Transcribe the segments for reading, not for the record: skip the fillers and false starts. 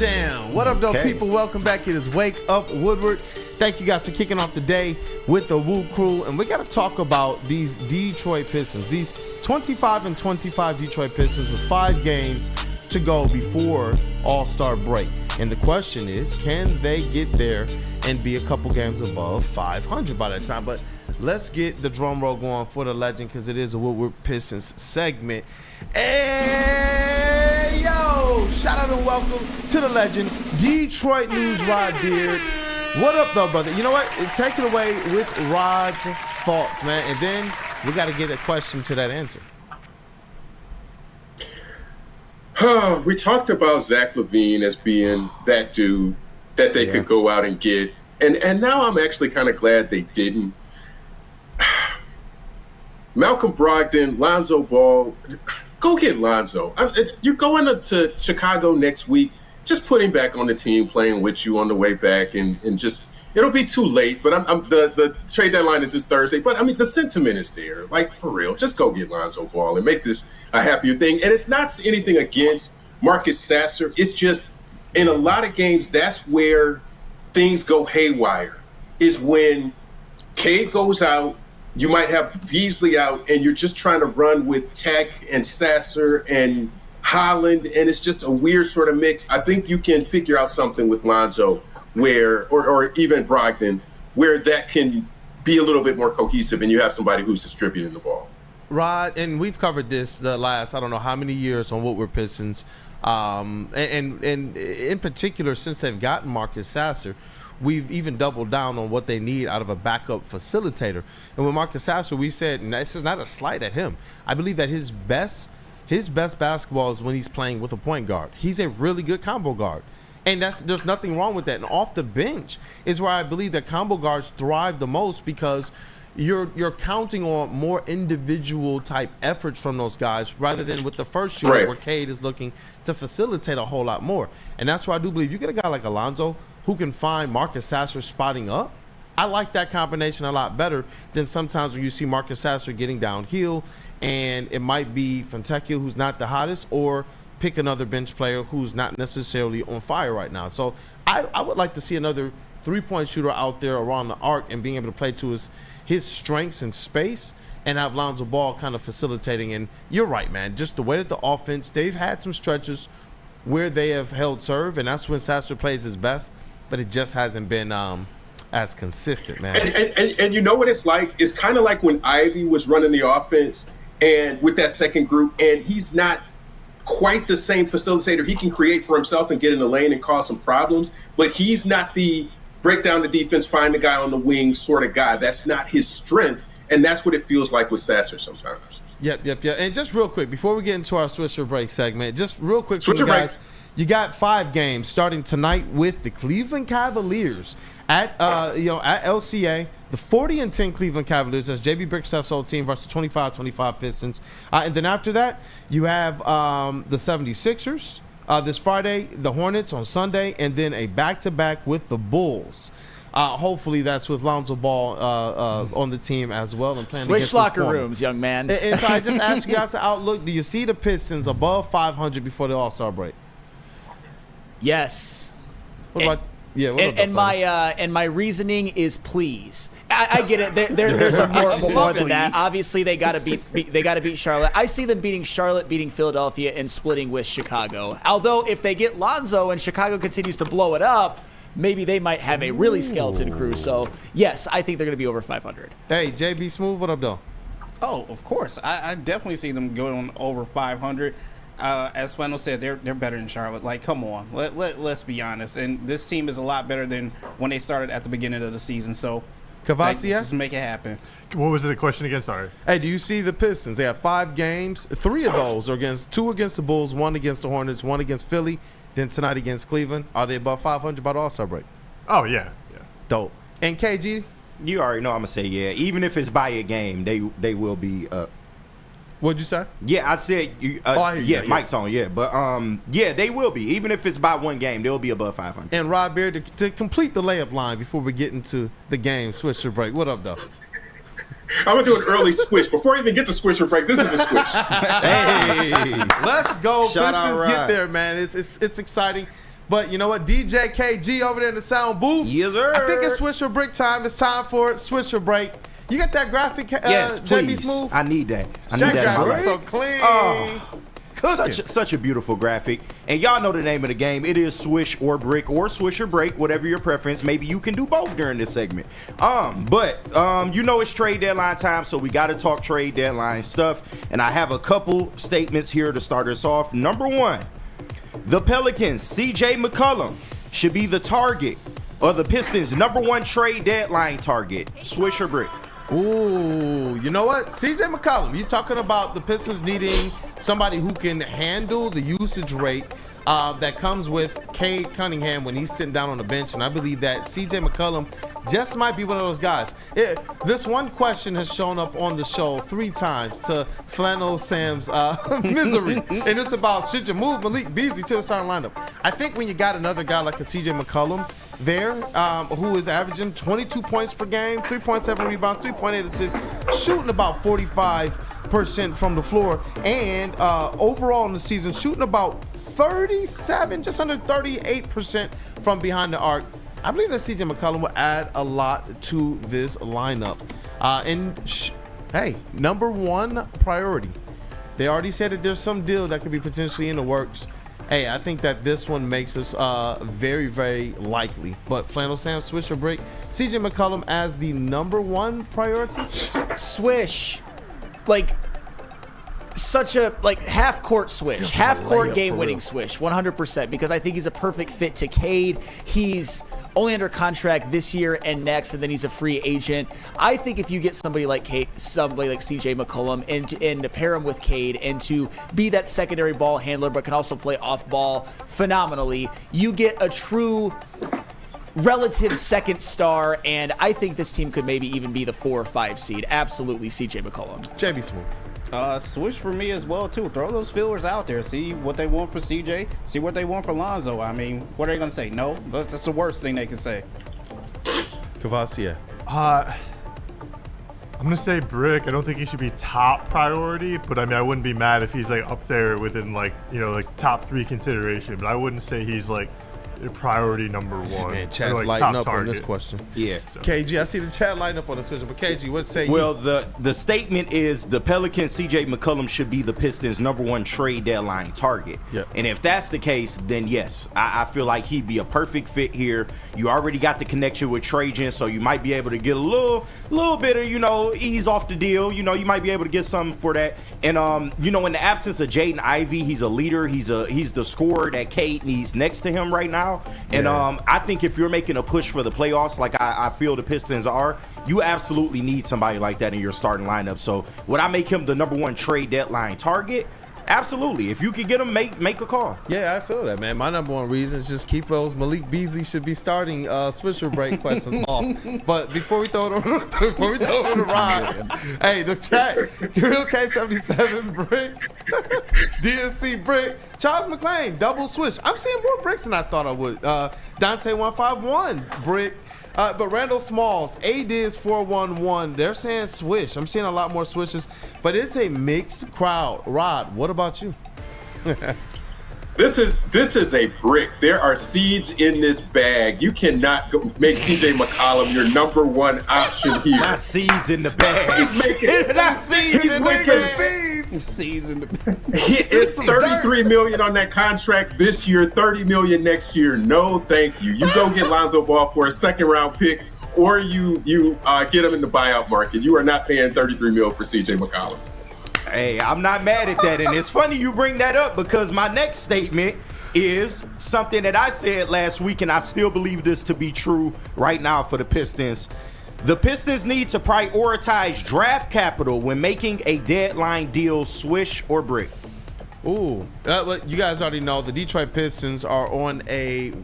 Damn. What up, though, people? Welcome back. It is Wake Up Woodward. Thank you guys for kicking off the day with the Woo Crew. And we got to talk about these Detroit Pistons. These 25-25 Detroit Pistons with 5 games to go before All-Star break. And the question is, can they get there and be a couple games above 500 by that time? But let's get the drum roll going for the legend, because it is a Woodward Pistons segment. Hey, yo! Shout out and welcome to the legend, Detroit News, Rod Beard. What up, though, brother? You know what? Take it away with Rod's thoughts, man. And then we got to get a question to that answer. We talked about Zach LaVine as being that dude that they could go out and get. And now I'm actually kind of glad they didn't. Malcolm Brogdon, Lonzo Ball, go get Lonzo. You're going to Chicago next week. Just put him back on the team, playing with you on the way back, and just it'll be too late. But the trade deadline is this Thursday. But I mean, the sentiment is there. Like, for real, just go get Lonzo Ball and make this a happier thing. And it's not anything against Marcus Sasser. It's just in a lot of games, that's where things go haywire. Is when Cade goes out. You might have Beasley out, and you're just trying to run with Tech and Sasser and Holland, and it's just a weird sort of mix. I think you can figure out something with Lonzo where, or even Brogdon, where that can be a little bit more cohesive, and you have somebody who's distributing the ball. Rod, and we've covered this the last, I don't know how many years on Woodward Pistons, and in particular, since they've gotten Marcus Sasser, we've even doubled down on what they need out of a backup facilitator. And with Marcus Sasser, we said, and this is not a slight at him, I believe that his best basketball is when he's playing with a point guard. He's a really good combo guard. And there's nothing wrong with that. And off the bench is where I believe that combo guards thrive the most, because you're counting on more individual type efforts from those guys rather than with the first shooter, right, where Cade is looking to facilitate a whole lot more. And that's why I do believe you get a guy like Alonzo who can find Marcus Sasser spotting up. I like that combination a lot better than sometimes when you see Marcus Sasser getting downhill, and it might be Fontecchio, who's not the hottest, or pick another bench player who's not necessarily on fire right now. So I would like to see another three-point shooter out there around the arc and being able to play to his strengths in space, and have Lonzo Ball kind of facilitating. And you're right, man. Just the way that the offense, they've had some stretches where they have held serve, and that's when Sasser plays his best, but it just hasn't been as consistent, man. And you know what it's like? It's kind of like when Ivy was running the offense and with that second group, and he's not quite the same facilitator. He can create for himself and get in the lane and cause some problems, but he's not the break down the defense, find the guy on the wing sort of guy. That's not his strength, and that's what it feels like with Sasser sometimes. Yep. And just real quick, before we get into our Switch or Break segment, just real quick for you guys, you got 5 games starting tonight with the Cleveland Cavaliers at LCA. The 40-10 Cleveland Cavaliers, that's JB Brickstuff's old team, versus 25-25 Pistons. And then after that, you have the 76ers this Friday, the Hornets on Sunday, and then a back-to-back with the Bulls. Hopefully that's with Lonzo Ball on the team as well. And Switch locker rooms, young man. And so I just asked you guys to outlook. Do you see the Pistons above 500 before the All-Star break? Yes. What about? Yeah, and my reasoning is please. I get it. There's a more than that. Obviously, they got to beat Charlotte. I see them beating Charlotte, beating Philadelphia, and splitting with Chicago. Although if they get Lonzo and Chicago continues to blow it up, maybe they might have a really skeleton crew. So yes, I think they're going to be over 500. Hey, JB Smooth, what up, though? Oh, of course. I definitely see them going over 500. As Flannel said, they're better than Charlotte. Like, come on, let's be honest. And this team is a lot better than when they started at the beginning of the season. So, just make it happen. What was the question again? Sorry. Hey, do you see the Pistons? They have 5 games. 3 of those are 2 against the Bulls, 1 against the Hornets, 1 against Philly, then tonight against Cleveland. Are they above 500 by the All-Star break? Oh yeah. Dope. And KG? You already know I'm gonna say yeah. Even if it's by a game, they will be up. What'd you say? Yeah, I said I hear you. Mike's on, but yeah, they will be. Even if it's by 1 game, they'll be above 500. And Rod Beard, to complete the layup line before we get into the game, Switch or Break. What up, though? I'm going to do an early switch. Before I even get to Switch or Break, this is a switch. Hey, let's go. Shout Pistons out, get there, man. It's exciting. But you know what? DJ KG over there in the sound booth. Yes, sir. I think it's Swish or Break time. It's time for Swish or Break. You got that graphic? Yes, JB please. Smooth? I need that. I need That that. in my graphic life. so clean. Oh. Cooking. Such a beautiful graphic. And y'all know the name of the game. It is Swish or Brick or Swish or Break, whatever your preference. Maybe you can do both during this segment. But you know it's trade deadline time, so we got to talk trade deadline stuff. And I have a couple statements here to start us off. Number one, the Pelicans, CJ McCollum, should be the target of the Pistons' #1 trade deadline target. Swish or Brick? Ooh, you know what? CJ McCollum, you're talking about the Pistons needing somebody who can handle the usage rate that comes with Cade Cunningham when he's sitting down on the bench. And I believe that CJ McCollum just might be one of those guys. This one question has shown up on the show 3 times to Flannel Sam's misery. And it's about, should you move Malik Beasley to the starting lineup? I think when you got another guy like a CJ McCollum there, who is averaging 22 points per game, 3.7 rebounds, 3.8 assists, shooting about 45% from the floor, and overall in the season, shooting about 37, just under 38% from behind the arc. I believe that CJ McCollum will add a lot to this lineup. Hey, #1 priority. They already said that there's some deal that could be potentially in the works. Hey, I think that this one makes us very, very likely. But Flannel Sam, Swish or Break, CJ McCollum as the #1 priority. Swish, like such a half court swish, half court game winning swish, 100%, because I think he's a perfect fit to Cade. He's only under contract this year and next, and then he's a free agent. I think if you get somebody like Cade, somebody like CJ McCollum, and to pair him with Cade and to be that secondary ball handler, but can also play off ball phenomenally, you get a true relative second star, and I think this team could maybe even be the 4 or 5 seed. Absolutely, CJ McCollum. JB Smooth. Swish for me as well too. Throw those feelers out there. See what they want for CJ. See what they want for Lonzo. I mean, what are they gonna say? No, that's the worst thing they can say. Cavassier. I'm gonna say Brick. I don't think he should be top priority, but I mean I wouldn't be mad if he's like up there within like top 3 consideration. But I wouldn't say he's like priority #1. Man, chat's like lighting top up on this target. question. Yeah. KG, I see the chat lighting up on this question, but KG, what say you? Well, the statement is the Pelicans, CJ McCollum should be the Pistons' #1 trade deadline target. Yep. And if that's the case, then yes, I feel like he'd be a perfect fit here. You already got the connection with Trajan, so you might be able to get a little bit of, ease off the deal. You might be able to get something for that. And, in the absence of Jaden Ivey, he's a leader. He's the scorer that Cade needs next to him right now. And I think if you're making a push for the playoffs, like I feel the Pistons are, you absolutely need somebody like that in your starting lineup. So would I make him the #1 trade deadline target? Absolutely. If you can get him, make a call. Yeah, I feel that, man. My #1 reason is just keep those Malik Beasley should be starting Swish or Break questions off. But before we throw it over to Ryan, hey, the chat, Real K77 Brick, DNC Brick, Charles McClain, double Swish. I'm seeing more bricks than I thought I would. Dante 151 Brick. But Randall Smalls, ADIZ 411, they're saying Swish. I'm seeing a lot more Swishes, but it's a mixed crowd. Rod, what about you? This is a brick. There are seeds in this bag. You cannot make CJ McCollum your #1 option here. Not seeds in the bag. He's making seeds. Seeds in the It's $33 million on that contract this year, $30 million next year. No, thank you. You go get Lonzo Ball for a 2nd-round pick, or you get him in the buyout market. You are not paying $33 million for CJ McCollum. Hey, I'm not mad at that. And it's funny you bring that up because my next statement is something that I said last week, and I still believe this to be true right now for the Pistons. The Pistons need to prioritize draft capital when making a deadline deal. Swish or Brick? Ooh, you guys already know the Detroit Pistons are on a,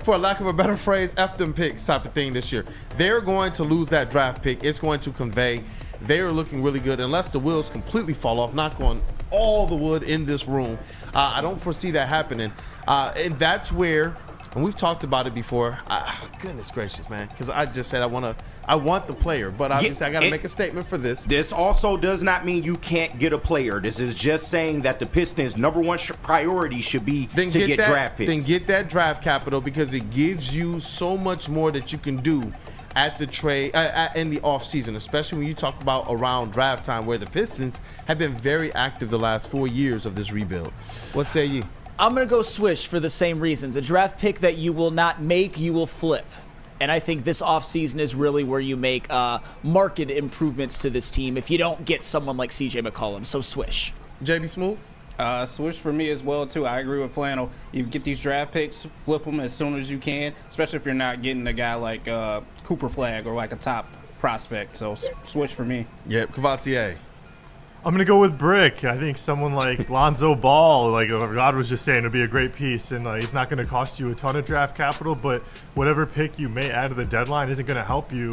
for lack of a better phrase, F them picks type of thing this year. They're going to lose that draft pick. It's going to convey they are looking really good unless the wheels completely fall off, knock on all the wood in this room. I don't foresee that happening. And that's where and we've talked about it before. Goodness gracious, man, because I just said I want the player, but obviously I got to make a statement for this. This also does not mean you can't get a player. This is just saying that the Pistons' number one priority should be to get draft picks. Then get that draft capital, because it gives you so much more that you can do at the trade in the offseason, especially when you talk about around draft time, where the Pistons have been very active the last 4 years of this rebuild. What say you? I'm going to go Swish for the same reasons. A draft pick that you will not make, you will flip. And I think this offseason is really where you make market improvements to this team if you don't get someone like CJ McCollum. So Swish. JB Smooth? Swish for me as well, too. I agree with Flannel. You get these draft picks, flip them as soon as you can, especially if you're not getting a guy like Cooper Flagg or like a top prospect. So Swish for me. Yep, Cavassier. I'm going to go with Brick. I think someone like Lonzo Ball, like Rod was just saying, would be a great piece. And he's not going to cost you a ton of draft capital, but whatever pick you may add to the deadline isn't going to help you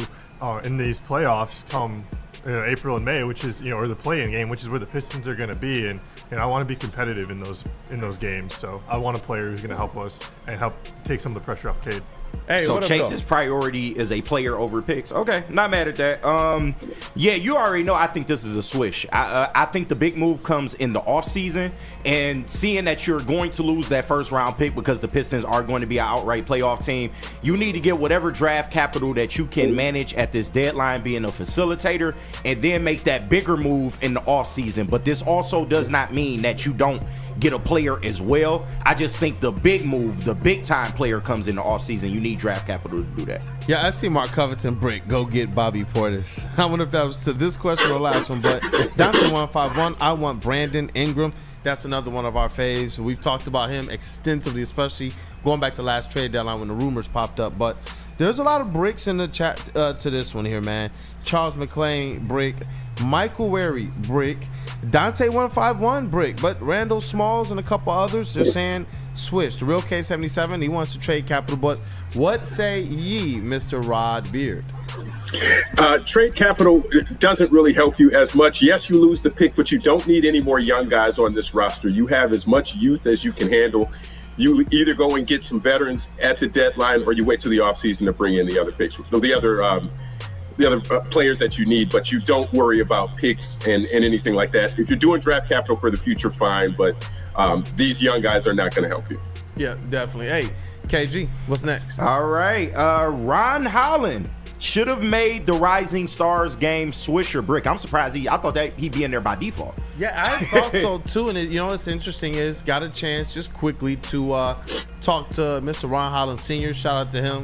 in these playoffs come April and May, which is, or the play-in game, which is where the Pistons are going to be. And I want to be competitive in those games. So I want a player who's going to help us and help take some of the pressure off Cade. Hey, so Chase's priority is a player over picks. Okay, not mad at that. Yeah, you already know I think this is a Swish. I think the big move comes in the offseason, and seeing that you're going to lose that first round pick because the Pistons are going to be an outright playoff team, you need to get whatever draft capital that you can manage at this deadline, being a facilitator, and then make that bigger move in the offseason. But this also does not mean that you don't get a player as well. I just think the big move, the big time player comes in the offseason. You need draft capital to do that. Yeah, I see Mark Covington Brick go get Bobby Portis. I wonder if that was to this question or the last one, but down to 151, I want Brandon Ingram. That's another one of our faves. We've talked about him extensively, especially going back to last trade deadline when the rumors popped up. But there's a lot of bricks in the chat to this one here, man. Charles McClain, Brick. Michael Wary, Brick. Dante 151, Brick. But Randall Smalls and a couple others, they're saying Swish. The real K77, he wants to trade capital. But what say ye, Mr. Rod Beard? Trade capital doesn't really help you as much. Yes, you lose the pick, but you don't need any more young guys on this roster. You have as much youth as you can handle. You either go and get some veterans at the deadline, or you wait till the offseason to bring in the other picks. So the other players that you need, but you don't worry about picks and anything like that. If you're doing draft capital for the future, fine, but these young guys are not going to help you. Yeah, definitely. Hey, KG, what's next? All right. Ron Holland should have made the Rising Stars game Swish or Brick. I'm surprised I thought that he'd be in there by default. Yeah, I thought so too. And what's interesting is got a chance just quickly to talk to Mr. Ron Holland Sr. Shout out to him.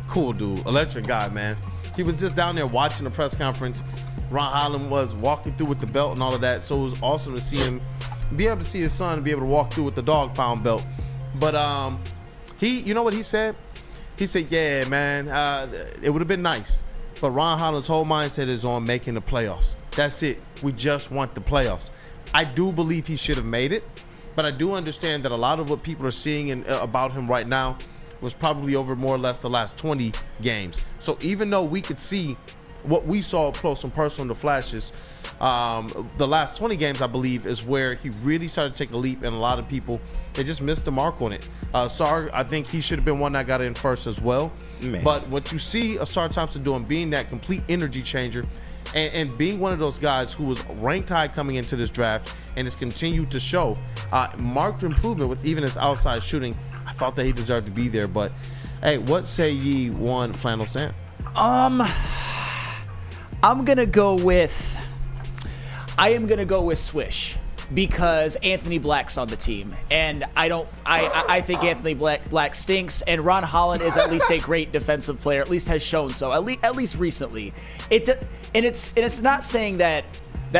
Cool dude, electric guy, man. He was just down there watching the press conference. Ron Holland was walking through with the belt and all of that. So it was awesome to see him be able to see his son be able to walk through with the dog pound belt. But you know what he said? He said, yeah, man, it would have been nice. But Ron Holland's whole mindset is on making the playoffs. That's it. We just want the playoffs. I do believe he should have made it. But I do understand that a lot of what people are seeing about him right now was probably over more or less the last 20 games. So even though we could see what we saw up close and personal in the flashes, the last 20 games, I believe, is where he really started to take a leap, and a lot of people, they just missed the mark on it. Sar, I think he should have been one that got in first as well. Man. But what you see Sar Thompson doing, being that complete energy changer, and being one of those guys who was ranked high coming into this draft and has continued to show marked improvement with even his outside shooting, I thought that he deserved to be there. But hey, what say ye, one Flannel Sam? I'm gonna go with Swish because Anthony Black's on the team, and I think Anthony Black stinks, and Ron Holland is at least a great defensive player, at least has shown so, at least recently. It's not saying that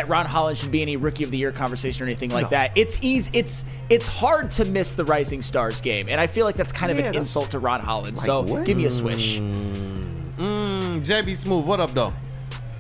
Ron Holland should be any Rookie of the Year conversation or anything like that. It's hard to miss the Rising Stars game, and I feel like that's kind of an insult to Ron Holland. So give me a Swish. JB Smooth, what up, though?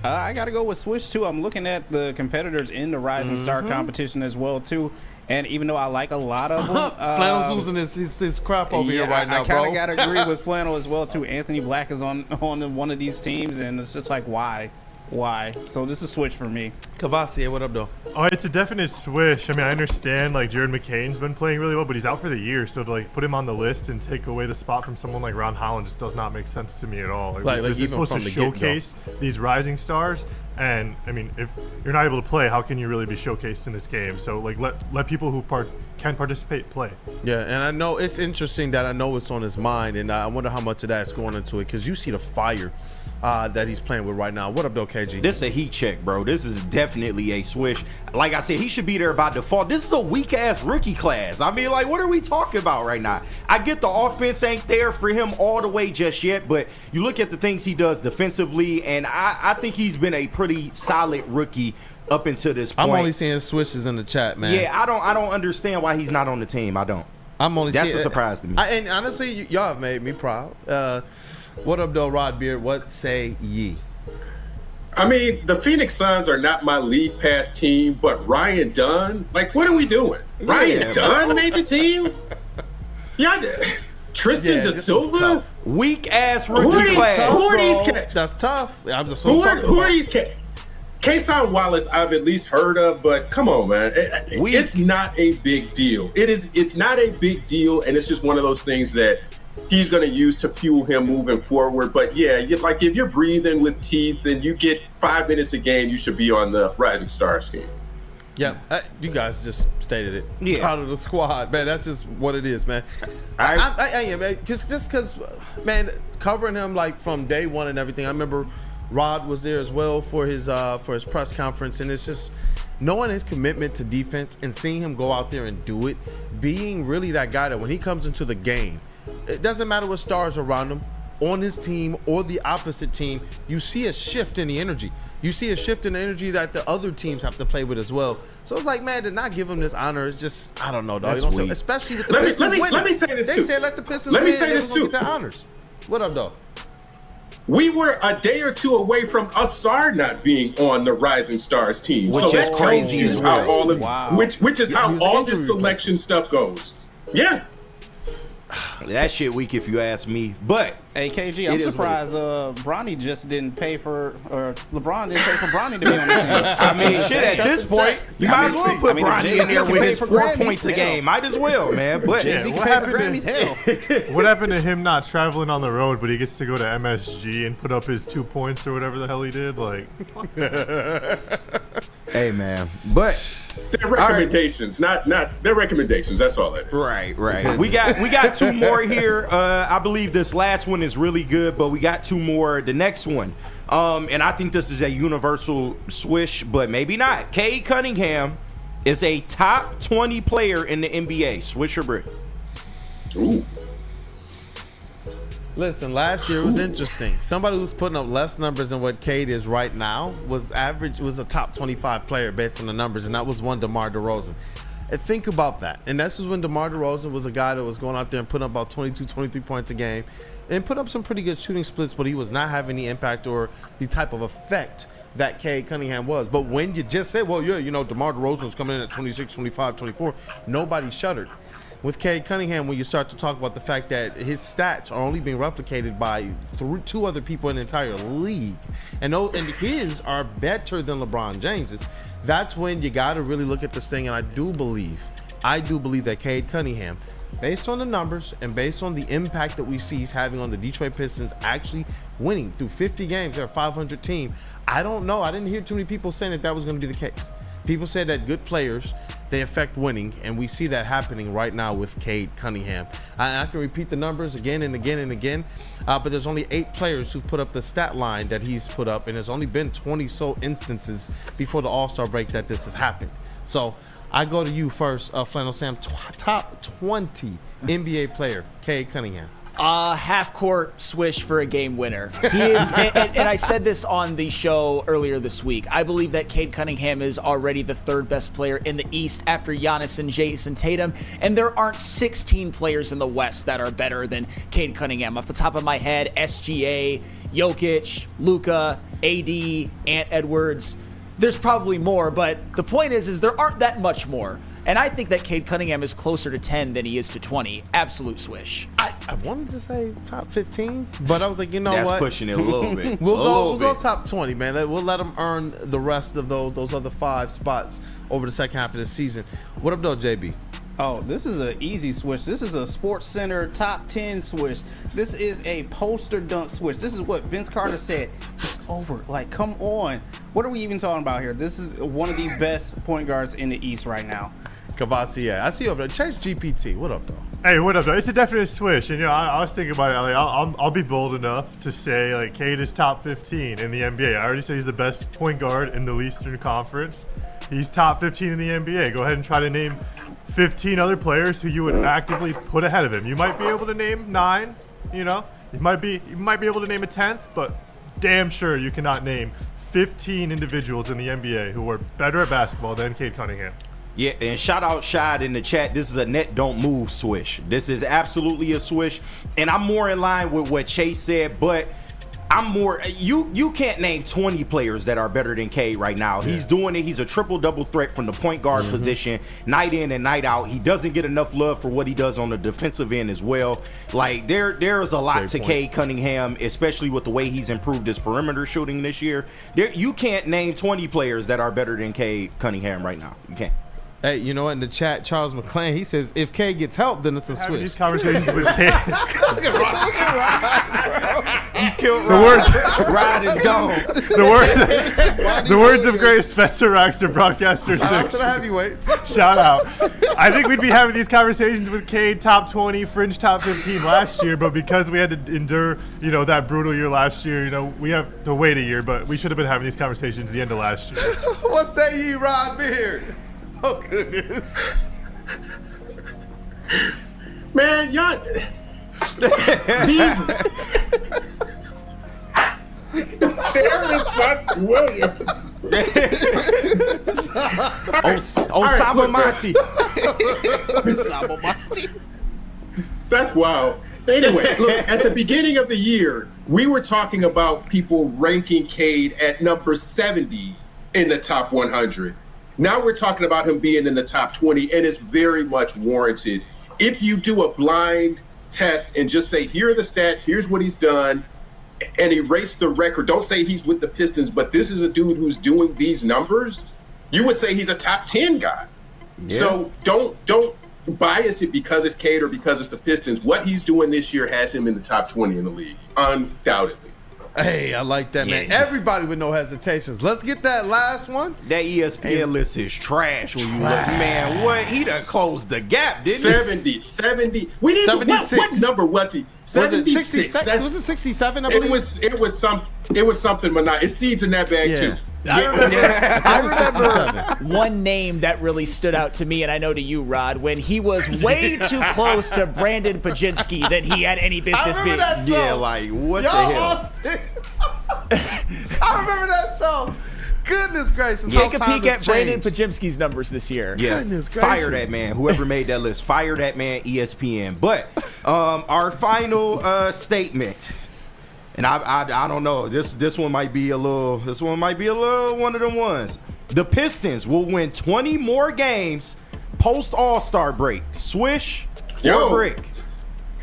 I got to go with Swish, too. I'm looking at the competitors in the Rising Star competition as well, too. And even though I like a lot of them... Flannel's losing his crap over here right now, bro. I kind of got to agree with Flannel as well, too. Anthony Black is on one of these teams, and it's just like, why? Why? So this is switch for me. Kavasi, what up, though? Oh, it's a definite swish. I mean, I understand like Jared McCain's been playing really well, but he's out for the year. So to like put him on the list and take away the spot from someone like Ron Holland just does not make sense to me at all. This is supposed to showcase these rising stars. And I mean, if you're not able to play, how can you really be showcased in this game? So like let people who can participate play. Yeah, and I know it's interesting that I know it's on his mind, and I wonder how much of that's going into it, because you see the fire that he's playing with right now. What up, though, KG? This is a heat check, bro. This is definitely a swish. Like I said, he should be there by default. This is a weak-ass rookie class. I mean, like, what are we talking about right now? I get the offense ain't there for him all the way just yet, but you look at the things he does defensively, and I think he's been a pretty solid rookie up until this point. I'm only seeing swishes in the chat, man. Yeah, I don't understand why he's not on the team. I don't. That's a surprise to me. And honestly, y'all have made me proud. What up, though, Rod Beard? What say ye? I mean, the Phoenix Suns are not my league pass team, but Ryan Dunn, like, what are we doing? Ryan Dunn made the team? Yeah, Tristan Da Silva? Weak ass rookie class. Who are these cats? That's tough. I'm just who are these cats? Kason Wallace, I've at least heard of, but come on, man. It's not a big deal. It's not a big deal, and it's just one of those things that he's going to use to fuel him moving forward. But yeah, like if you're breathing with teeth and you get 5 minutes a game, you should be on the Rising Stars team. Yeah, you guys just stated it. Yeah, proud of the squad, man. That's just what it is, man. I am, man. Just because, man, covering him like from day one and everything. I remember Rod was there as well for his press conference, and it's just knowing his commitment to defense and seeing him go out there and do it, being really that guy that when he comes into the game, it doesn't matter what stars around him, on his team or the opposite team, you see a shift in the energy. You see a shift in the energy that the other teams have to play with as well. So it's like, man, to not give him this honor is just, I don't know, dog. Especially with the Pistons winning. Let me say this too. They said let the Pistons win. Let me say this too. Get the honors. What up, dog? We were a day or two away from Asar not being on the Rising Stars team. Which is crazy as well. Which is how all this selection stuff goes. Yeah. That shit weak if you ask me. But hey, KG, I'm surprised Bronny just didn't pay for, or LeBron didn't pay for Bronny to be on the team. I mean, shit, at this point, you might as well put Bronny in there with his 4 points a game. Might as well, man. But what happened to him not traveling on the road, but he gets to go to MSG and put up his 2 points or whatever the hell he did? Like, hey, man. But they're recommendations, not they're recommendations. That's all that is. Right. We got two more here. I believe this last one is really good, but we got two more. The next one, and I think this is a universal swish, but maybe not. Cade Cunningham is a top 20 player in the NBA. Swish or brick? Ooh. Listen, last year it was interesting. Somebody who's putting up less numbers than what Cade is right now was a top 25 player based on the numbers, and that was one DeMar DeRozan. And think about that. And this was when DeMar DeRozan was a guy that was going out there and putting up about 22, 23 points a game and put up some pretty good shooting splits, but he was not having the impact or the type of effect that Cade Cunningham was. But when you just said, well, yeah, DeMar DeRozan's coming in at 26, 25, 24, nobody shuddered. With Cade Cunningham, when you start to talk about the fact that his stats are only being replicated by two other people in the entire league, and his are better than LeBron James's, that's when you got to really look at this thing. And I do believe that Cade Cunningham, based on the numbers and based on the impact that we see he's having on the Detroit Pistons actually winning through 50 games, they're a 500 team. I don't know. I didn't hear too many people saying that was going to be the case. People said that good players, they affect winning, and we see that happening right now with Cade Cunningham. I can repeat the numbers again and again and again, but there's only 8 players who put up the stat line that he's put up, and there's only been 20 so instances before the All-Star break that this has happened. So I go to you first, Flannel Sam, top 20 NBA player, Cade Cunningham. Half-court swish for a game winner. He is, and I said this on the show earlier this week. I believe that Cade Cunningham is already the third best player in the East after Giannis and Jason Tatum, and there aren't 16 players in the West that are better than Cade Cunningham. Off the top of my head, SGA, Jokic, Luka, AD, Ant Edwards. There's probably more, but the point is there aren't that much more. And I think that Cade Cunningham is closer to 10 than he is to 20. Absolute swish. I wanted to say top 15, but I was like, you know That's what? pushing it a little bit. We'll go top 20, man. We'll let them earn the rest of those other 5 spots over the second half of the season. What up, though, JB? Oh, this is an easy switch. This is a Sports Center top 10 switch. This is a poster dunk switch. This is what Vince Carter said. It's over. Like, come on. What are we even talking about here? This is one of the best point guards in the East right now. Cavassier. I see you over there. Chase GPT. What up, though? Hey, what up, though? It's a definite switch. And, I was thinking about it. Like, I'll be bold enough to say, like, Cade is top 15 in the NBA. I already say he's the best point guard in the Eastern Conference. He's top 15 in the NBA. Go ahead and try to name 15 other players who you would actively put ahead of him. You might be able to name 9, You might be able to name a 10th, but damn sure you cannot name 15 individuals in the NBA who are better at basketball than Cade Cunningham. Yeah, and shout out Shad in the chat. This is a net don't move swish. This is absolutely a swish. And I'm more in line with what Chase said, but I'm more you can't name 20 players that are better than Cade right now. Yeah. He's doing it. He's a triple-double threat from the point guard position, night in and night out. He doesn't get enough love for what he does on the defensive end as well. Like there's a lot to Cade Cunningham, especially with the way he's improved his perimeter shooting this year. You can't name 20 players that are better than Cade Cunningham right now. You can't. Hey, you know what? In the chat, Charles McClain, he says, if K gets help, then it's a switch. These conversations with K. You killed Rod. Rod is gone. The words of great Spencer Raxter, broadcaster 6. Shout out to the heavyweights. Shout out. I think we'd be having these conversations with Cade top 20, fringe top 15 last year, but because we had to endure, that brutal year last year, we have to wait a year, but we should have been having these conversations the end of last year. What say ye, Rod Beard? Oh, goodness. Man, y'all. These. Terrorist Monty Williams. Osama Monty. Osama Monty. That's wild. Anyway, look, at the beginning of the year, we were talking about people ranking Cade at number 70 in the top 100. Now we're talking about him being in the top 20, and it's very much warranted. If you do a blind test and just say, here are the stats, here's what he's done, and erase the record, don't say he's with the Pistons, but this is a dude who's doing these numbers, you would say he's a top 10 guy. Yeah. So don't bias it because it's Cade or because it's the Pistons. What he's doing this year has him in the top 20 in the league, undoubtedly. Hey, I like that, man. Everybody with no hesitations. Let's get that last one. That ESPN list is trash when you look. Man, what? He done closed the gap, didn't he? 70. We need 76. What number was he? 76. Was it 67? I believe? It was something, but not. It's seeds in that bag too. I remember one name that really stood out to me, and I know to you, Rod, when he was way too close to Brandon Pajinski than he had any business being. Yeah, like what the hell? I remember that song. Goodness gracious. Take a peek at Brandon Pajinski's numbers this year. Yeah. Goodness gracious. Fire that man. Whoever made that list, fire that man, ESPN. But our final statement. And I don't know. This one might be a little one of them ones. The Pistons will win 20 more games post All-Star break. Swish or brick.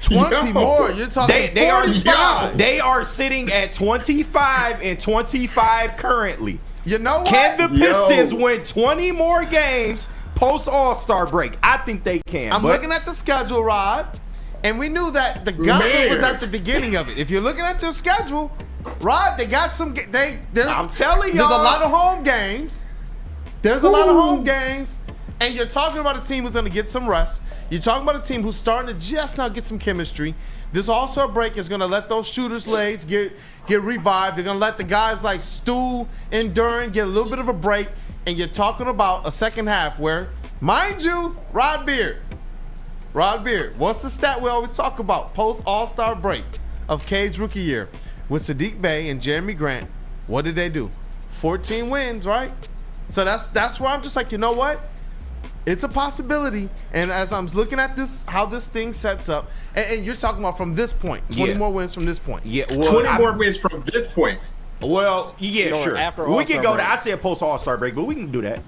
20 more. You're talking 45. They are sitting at 25 and 25 currently. You know what? Can the Pistons win 20 more games post All-Star break? I think they can. I'm looking at the schedule, Rod. And we knew that the gauntlet was at the beginning of it. If you're looking at their schedule, Rod, they got some. I'm telling y'all, there's a lot of home games. There's a lot of home games, and you're talking about a team who's going to get some rest. You're talking about a team who's starting to just now get some chemistry. This All-Star break is going to let those shooters' legs get revived. They're going to let the guys like Stu and Duren get a little bit of a break. And you're talking about a second half where, mind you, Rod Beard, what's the stat we always talk about post All-Star break of Cade's rookie year? With Sadiq Bey and Jeremy Grant, what did they do? 14 wins, right? So that's where I'm just like, you know what? It's a possibility. And as I'm looking at this, how this thing sets up, and you're talking about from this point, 20 more wins from this point. Yeah, 20 more wins from this point. Well, yeah, sure. We can go to. I said post All-Star break, but we can do that.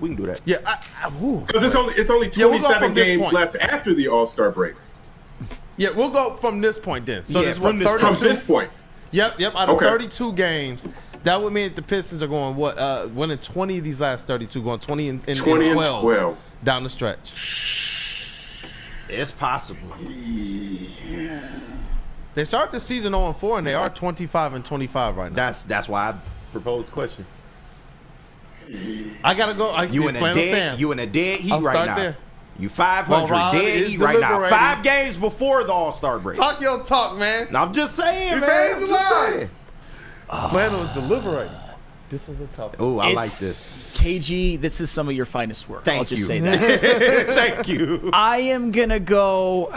Yeah, because it's only 27 games left after the All-Star break. Yeah, we'll go from this point then. So Yeah, this from From this point. Yep. Out of Okay. 32 games, that would mean that the Pistons are going winning 20 of these last 32, going 20 and 12 down the stretch. It's possible. They start the season 0-4, and they are 25-25 right now. That's why I proposed the question. I gotta go. You in a dead heat I'll right start now. there. You 500 Well, Rob dead is heat right now. deliberating. 5 games before the All-Star break. Talk your talk, man. I'm just saying, man. I'm just Evangelize. saying. Flannel is deliberating. This is a tough one. Oh, I like It's- this. KG, this is some of your finest work. Thank I'll just you. say that. Thank you. I am going to go.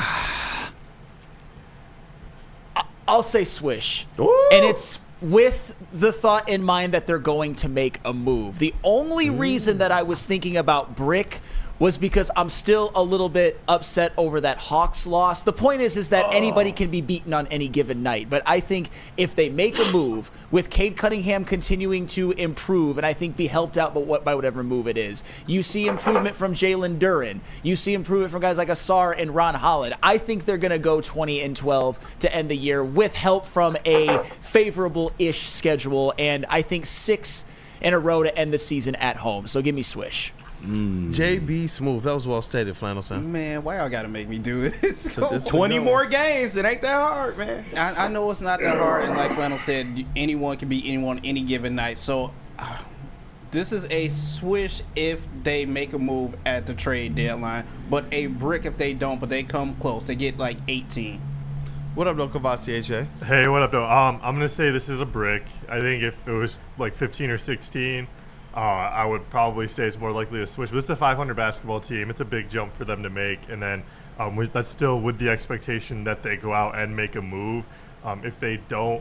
I'll say swish. Ooh. And it's with the thought in mind that they're going to make a move. The only reason that I was thinking about brick was because I'm still a little bit upset over that Hawks loss. The point is that anybody can be beaten on any given night. But I think if they make a move with Cade Cunningham continuing to improve, and I think be helped out by whatever move it is, you see improvement from Jalen Duren. You see improvement from guys like Asar and Ron Holland. I think they're going to go 20-12 to end the year with help from a favorable-ish schedule, and I think 6 in a row to end the season at home. So give me swish. JB Smooth. That was well stated, Flannel Sam. Man, why y'all gotta make me do this? this- 20 more games. It ain't that hard, man. I know it's not that hard, and like Flannel said, anyone can beat anyone any given night. So this is a swish if they make a move at the trade deadline, but a brick if they don't, but they come close. They get like 18. What up, though, Kavasi AJ? Hey, what up, though? I'm gonna say this is a brick. I think if it was like 15 or 16, I would probably say it's more likely to switch. But this is a 500 basketball team. It's a big jump for them to make, and then that's still with the expectation that they go out and make a move. If they don't,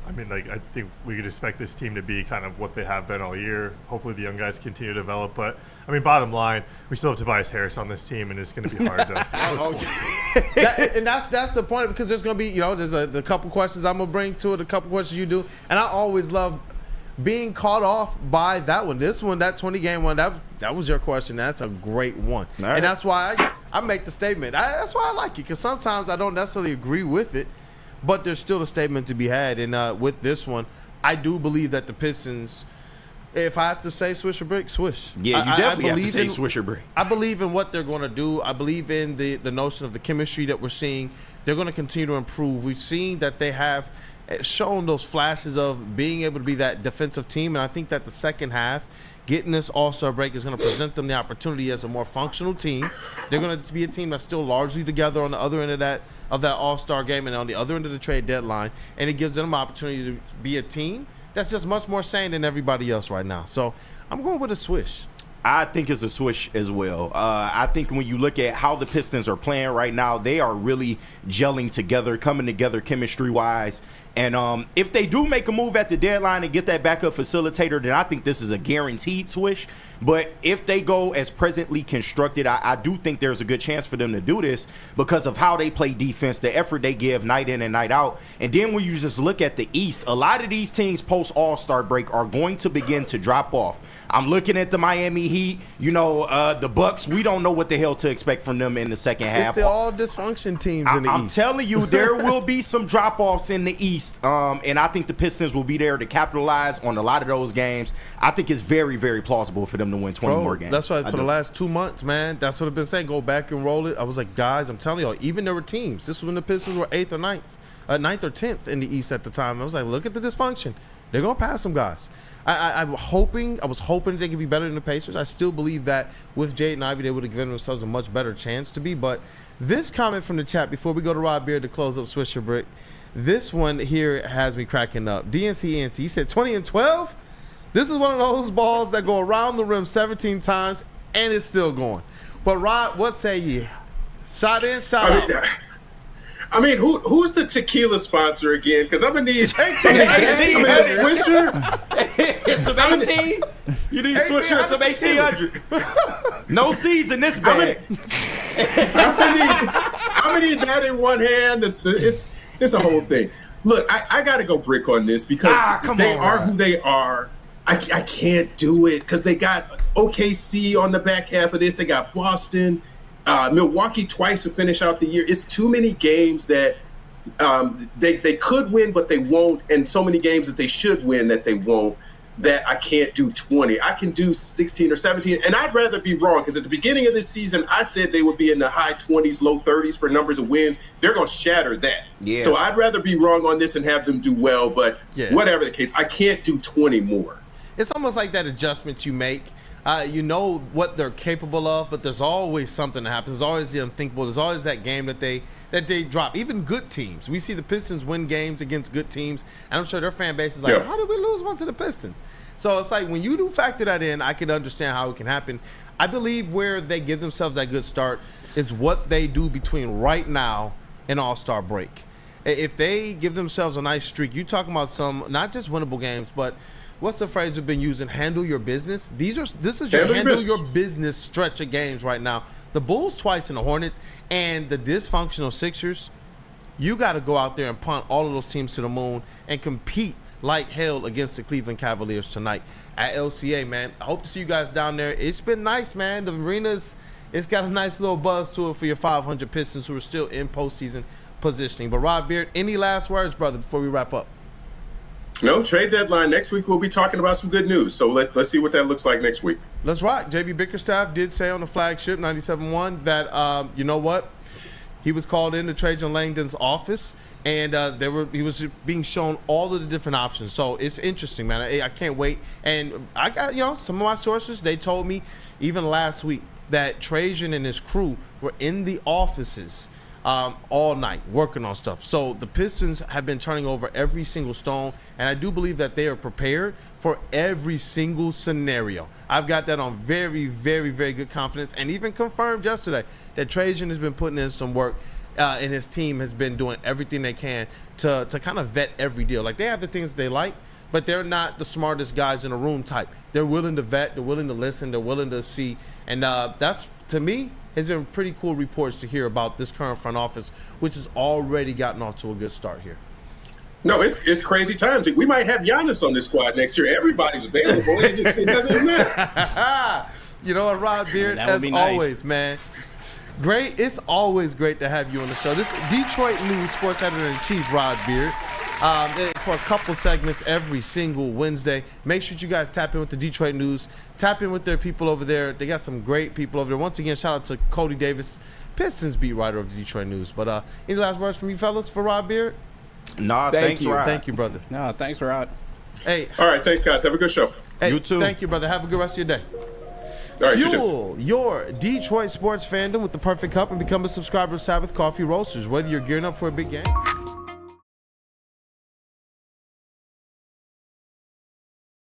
I mean, like, I think we could expect this team to be kind of what they have been all year. Hopefully the young guys continue to develop. But, I mean, bottom line, we still have Tobias Harris on this team, and it's going to be hard to And that's the point, because there's going to be, there's a couple questions I'm going to bring to it, a couple questions you do. And I always love being caught off by that one. This one, that 20-game one, that was your question. That's a great one. All right. And that's why I make the statement. That's why I like it, because sometimes I don't necessarily agree with it, but there's still a statement to be had. And with this one, I do believe that the Pistons, if I have to say swish or break, swish. Yeah, you definitely have to say in, swish or break. I believe in what they're going to do. I believe in the notion of the chemistry that we're seeing. They're going to continue to improve. We've seen that they have shown those flashes of being able to be that defensive team, and I think that the second half, getting this All-Star break, is going to present them the opportunity as a more functional team. They're going to be a team that's still largely together on the other end of that All-Star game and on the other end of the trade deadline, and it gives them an opportunity to be a team that's just much more sane than everybody else right now. So I'm going with a swish. I think it's a swish as well. I think when you look at how the Pistons are playing right now, they are really gelling together, coming together chemistry-wise. And if they do make a move at the deadline and get that backup facilitator, then I think this is a guaranteed swish. But if they go as presently constructed, I do think there's a good chance for them to do this because of how they play defense, the effort they give night in and night out. And then when you just look at the East, a lot of these teams post All-Star break are going to begin to drop off. I'm looking at the Miami Heat, the Bucks. We don't know what the hell to expect from them in the second half. It's the all dysfunction teams in the I'm East. telling you, there will be some drop-offs in the East, and I think the Pistons will be there to capitalize on a lot of those games. I think it's very, very plausible for them to win 20 more games. That's why for the last 2 months, man, that's what I've been saying. Go back and roll it. I was like, guys, I'm telling y'all, even there were teams. This was when the Pistons were 8th or 9th or 10th in the East at the time. I was like, look at the dysfunction. They're going to pass some guys. I was hoping they could be better than the Pacers. I still believe that with Jaden Ivey, they would have given themselves a much better chance to be. But this comment from the chat, before we go to Rob Beard to close up Swisher Brick, this one here has me cracking up. DNC, he said 20-12. This is one of those balls that go around the rim 17 times, and it's still going. But Rob, what say you? Shot in, shot out. I mean, who's the tequila sponsor again? Because I'm gonna need some Swisher. Some 18. You need Swisher some 1800. No seeds in this bag. I'm gonna need that in one hand. It's a whole thing. Look, I gotta go brick on this because they are who they are. I can't do it because they got OKC on the back half of this. They got Boston. Milwaukee twice to finish out the year. It's too many games that they could win, but they won't, and so many games that they should win that they won't, that I can't do 20. I can do 16 or 17, and I'd rather be wrong, because at the beginning of this season, I said they would be in the high 20s, low 30s for numbers of wins. They're going to shatter that. Yeah. So I'd rather be wrong on this and have them do well, but whatever the case, I can't do 20 more. It's almost like that adjustment you make. You know what they're capable of, but there's always something that happens. There's always the unthinkable. There's always that game that they drop. Even good teams. We see the Pistons win games against good teams, and I'm sure their fan base is like, how did we lose one to the Pistons? So it's like when you do factor that in, I can understand how it can happen. I believe where they give themselves that good start is what they do between right now and All-Star break. If they give themselves a nice streak, you're talking about some not just winnable games, but what's the phrase we've been using? Handle your business. This is your handle your business stretch of games right now. The Bulls twice and the Hornets and the dysfunctional Sixers. You got to go out there and punt all of those teams to the moon and compete like hell against the Cleveland Cavaliers tonight at LCA, man. I hope to see you guys down there. It's been nice, man. The arena's, it's got a nice little buzz to it for your 500 Pistons who are still in postseason positioning. But Rod Beard, any last words, brother, before we wrap up? No, trade deadline. Next week we'll be talking about some good news. So let's see what that looks like next week. Let's rock. JB Bickerstaff did say on the flagship 97.1 that, you know what? He was called into Trajan Langdon's office, and he was being shown all of the different options. So it's interesting, man. I can't wait. And I got, some of my sources, they told me even last week that Trajan and his crew were in the offices all night working on stuff. So the Pistons have been turning over every single stone, and I do believe that they are prepared for every single scenario. I've got that on very, very, very good confidence, and even confirmed yesterday that Trajan has been putting in some work, and his team has been doing everything they can to kind of vet every deal. Like, they have the things they like, but they're not the smartest guys in the room type. They're willing to vet, they're willing to listen, they're willing to see, and that's, to me, has been pretty cool reports to hear about this current front office, which has already gotten off to a good start here. No, it's crazy times. We might have Giannis on this squad next year. Everybody's available. It doesn't matter. You know what, Rod Beard, as always, man. Great. It's always great to have you on the show. This is Detroit News Sports Editor-in-Chief, Rod Beard. For a couple segments every single Wednesday. Make sure you guys tap in with the Detroit News. Tap in with their people over there. They got some great people over there. Once again, shout out to Cody Davis, Pistons beat writer of the Detroit News. But any last words from you fellas for Rod Beard? Nah, thanks, Rod. Thank you, brother. No, thanks, Rod. Hey. All right, thanks, guys. Have a good show. Hey, you too. Thank you, brother. Have a good rest of your day. All right, Fuel your Detroit sports fandom with the perfect cup and become a subscriber of Sabbath Coffee Roasters. Whether you're gearing up for a big game